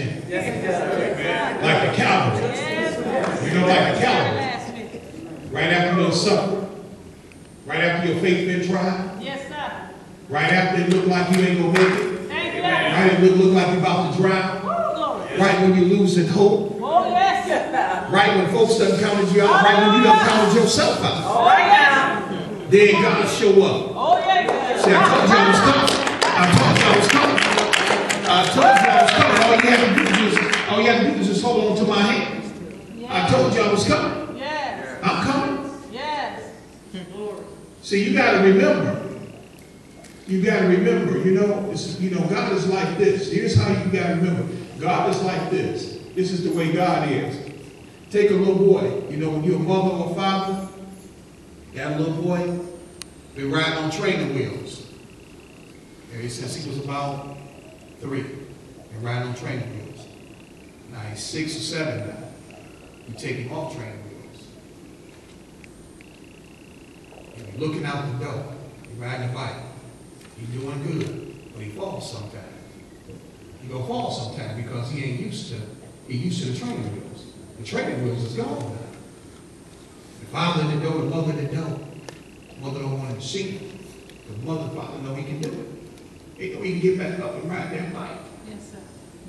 minute. Like a Calvary. You know, like a Calvary. Right after your suffer. Right after your faith been tried. Yes, sir. Right after it look like you ain't gonna make it. Thank you. Right, it look like you're about to drown. Right when you're losing hope. Oh, yes. Right when folks done counted you out. Right when you done counted yourself out. Oh, yes. Then God show up. Oh, yes. See, I told you I was coming. I told you I was coming. I told you I was coming. All you had to do was just hold on to my hand. Yes. I told you I was coming. Yes. I'm coming. Yes. See, you got to remember. You got to remember. You know, God is like this. Here's how you got to remember. God is like this. This is the way God is. Take a little boy. You know, when you're a mother or father, got a little boy, been riding on training wheels. Ever since he was about 3, been riding on training wheels. Now he's 6 or 7 now. You take him off training wheels. And you're looking out the door. He's riding a bike. He's doing good, but he falls sometimes. He gonna fall sometime because he used to the training wheels. The training wheels is gone now. The father in the door, the mother in the door. The mother don't want him to see it. The mother and father know he can do it. They know he can get back up and ride that bike. Yes, sir.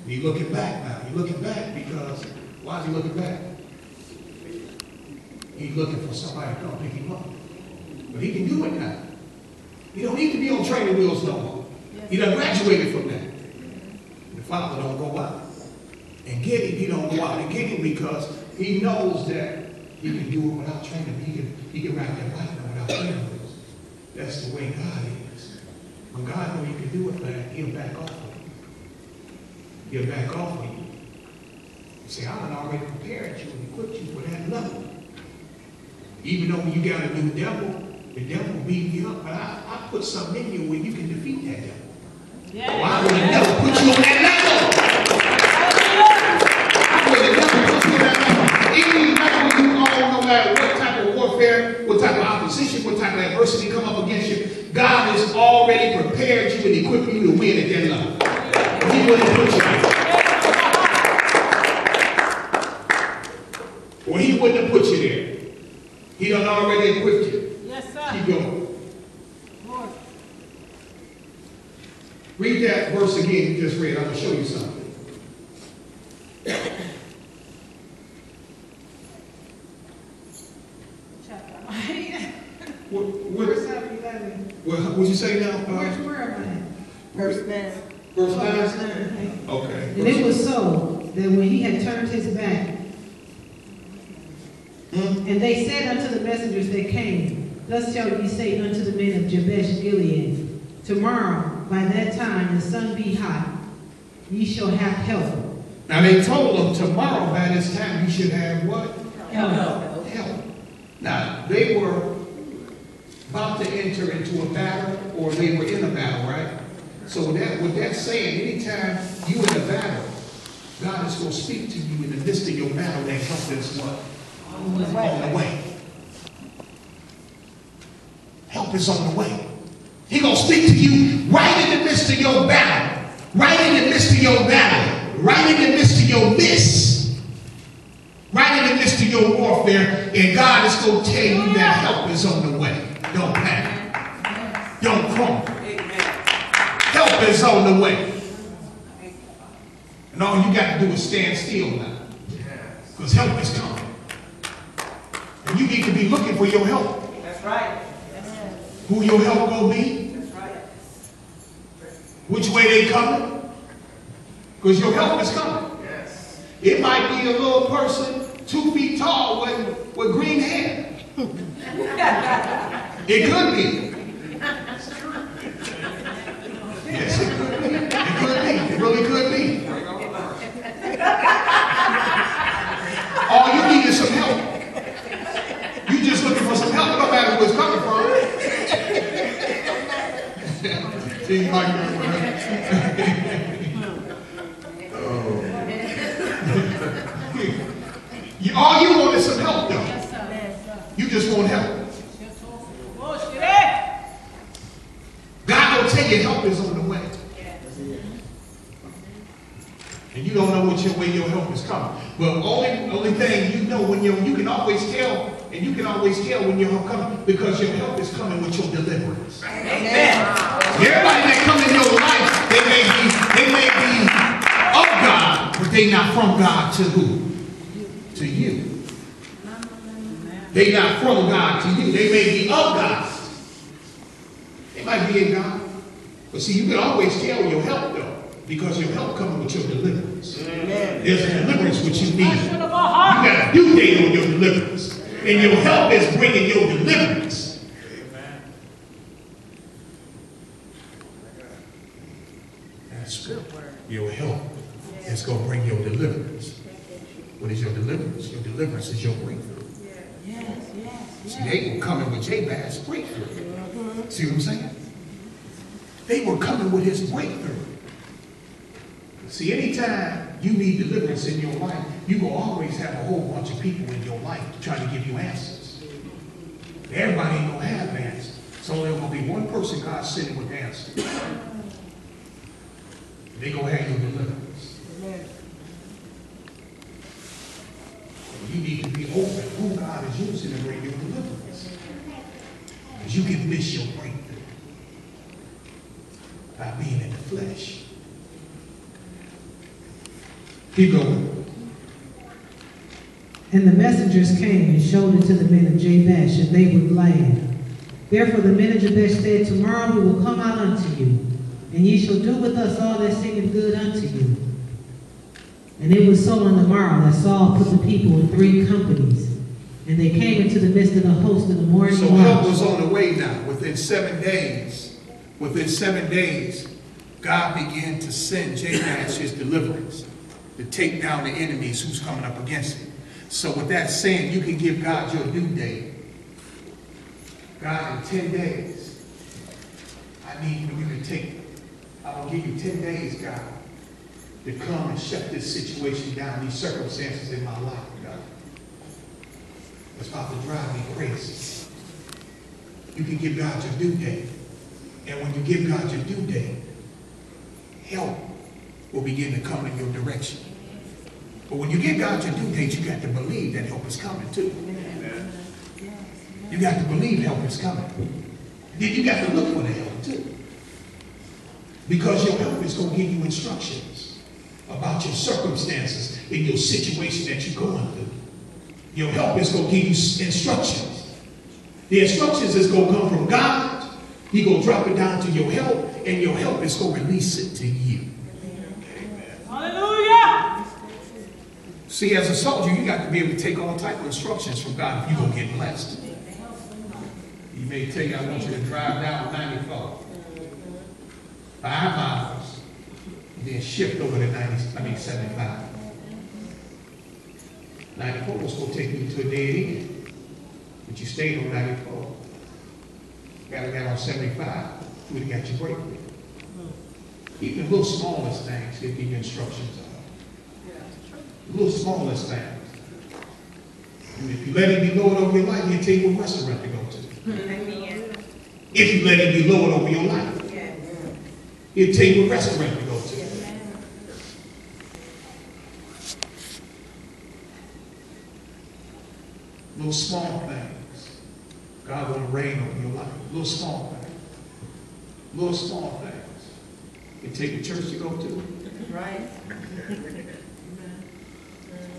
And he's looking back now. He's looking back because, why is he looking back? He's looking for somebody to come pick him up. But he can do it now. He don't need to be on training wheels no more. Yes, He done graduated from that. The father don't go out and get him. He don't go out and get him because he knows that he can do it without training. He can ride that bike without training wheels. That's the way God is. When God knows you can do it, man, he'll back off of you. He'll back off of you. You say, I done already prepared you and equipped you for that level. Even though when you got a new devil, the devil beat you up, but I put something in you where you can defeat that devil. Yes. Why would the devil put you on that level? Why would the devil put you on that level? Even no matter what type of warfare, what type of opposition, what type of adversity come up against you, God has already prepared you and equipped you to win at that level. He wouldn't put you there. Or he wouldn't have put you there. He done already equipped you. Yes, sir. Keep going. Lord. Read that verse again you just read. I'm going to show you something. Chapter 8. Verse 11. What you say now? Where am I at? Verse 9. Verse 9? Verse 9. Okay. And it was so that when he had turned his back, and they said unto the messengers that came, Thus shall ye say unto the men of Jabesh Gilead, Tomorrow, by that time, the sun be hot, ye shall have help. Now they told them tomorrow by this time you should have what? Help. Help. Now they were about to enter into a battle, or they were in a battle, right? So with that saying, anytime you in a battle, God is going to speak to you in the midst of your battle that help is what? On the way. Help is on the way. He's going to speak to you right in the midst of your battle. Right in the midst of your battle. Right in the midst of your miss. Right in the midst of your warfare. And God is going to tell you that help is on the way. Don't panic. Don't crumble. Help is on the way. And all you got to do is stand still now. Because help is coming. And you need to be looking for your help. That's right. Who your help gonna be? That's right. Which way they coming? Because your help is coming. Yes. It might be a little person 2 feet tall with green hair. It could be. Yes, it could be. It could be. It really could be. All you need is some help. You just looking for some help, no matter where it's coming from. See, like that, right? All you want is some help, though. You just want help. And you don't know where your help is coming. But only thing you know when you can always tell, and you can always tell when your help coming, because your help is coming with your deliverance. Amen. Everybody that come in your life, they may be of God, but they not from God to who? To you. They not from God to you. They may be of God. They might be in God. But see, you can always tell your help though, because your help coming with your deliverance. Amen. There's a deliverance which you need. You got a due date on your deliverance. And your help is bringing your deliverance. Amen. That's good. Your help is going to bring your deliverance. What is your deliverance? Your deliverance is your breakthrough. Yes. See, they were coming with Jabez's breakthrough. See what I'm saying? They were coming with his breakthrough. See, anytime you need deliverance in your life, you will always have a whole bunch of people in your life trying to give you answers. Everybody ain't going to have answers. So there's going to be one person God sitting with answers. They going to have your deliverance. You need to be open who God is using to bring your deliverance. Because you can miss your breakthrough by being in the flesh. Keep going. And the messengers came and showed it to the men of Jabesh, and they were glad. Therefore the men of Jabesh said, Tomorrow we will come out unto you, and ye shall do with us all that seemeth good unto you. And it was so on the morrow that Saul put the people in 3 companies, and they came into the midst of the host in the morning. So help was on the way now. Within 7 days, God began to send Jabez his deliverance to take down the enemies who's coming up against him. So with that saying, you can give God your due date. God, in 10 days, I need you to take, I'll give you 10 days, God, to come and shut this situation down, these circumstances in my life, God. It's about to drive me crazy. You can give God your due date. And when you give God your due date, help will begin to come in your direction. But when you give God your due date, you got to believe that help is coming too. You got to believe help is coming. Then you got to look for the help too. Because your help is going to give you instructions about your circumstances in your situation that you're going through. Your help is going to give you instructions. The instructions is going to come from God. He's going to drop it down to your help, and your help is going to release it to you. Hallelujah. See, as a soldier, you got to be able to take all type of instructions from God if you're going to get blessed. He may tell you, I want you to drive down 94, 5 miles, and then shift over to 75. 94 was going to take you to a dead end, but you stayed on 94. You got to get on 75, you would have got your breakthrough. Even the little smallest things, he'll give you instructions on. The little smallest things. And if you let him be Lord over your life, he'll tell you what restaurant to go to. Amen. If you let him be Lord over your life, he'll tell you what restaurant to go to. Little small things. God will reign over your life. Little small things. Little small things. You take a church to go to. Right.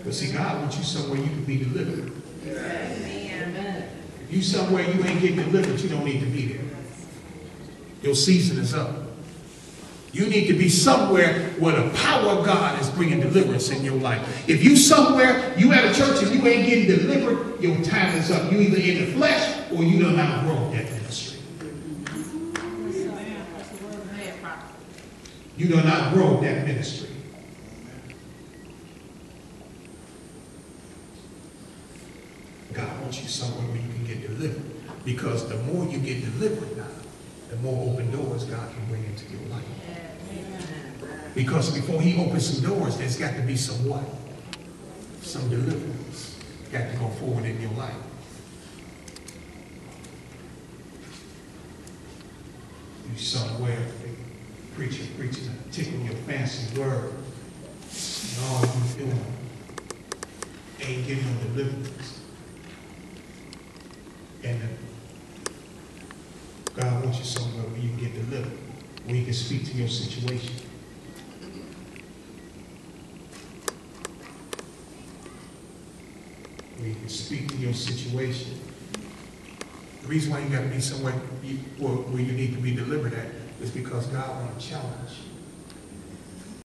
But see, God wants you somewhere you can be delivered. Amen. If you somewhere you ain't getting delivered, you don't need to be there. Your season is up. You need to be somewhere where the power of God is bringing deliverance in your life. If you somewhere, you at a church and you ain't getting delivered, your time is up. You either in the flesh or you done outgrown that ministry. You done outgrown that ministry. God wants you somewhere where you can get delivered. Because the more you get delivered now, the more open doors God can bring into your life. Because before he opens some doors, there's got to be some what? Some deliverance. Got to go forward in your life. You somewhere, preaching, tickle your fancy word. doing ain't getting no deliverance. And God wants you somewhere where you can get delivered, where you can speak to your situation. Where you can speak to your situation. The reason why you got to be somewhere where you need to be delivered at is because God wants to challenge you.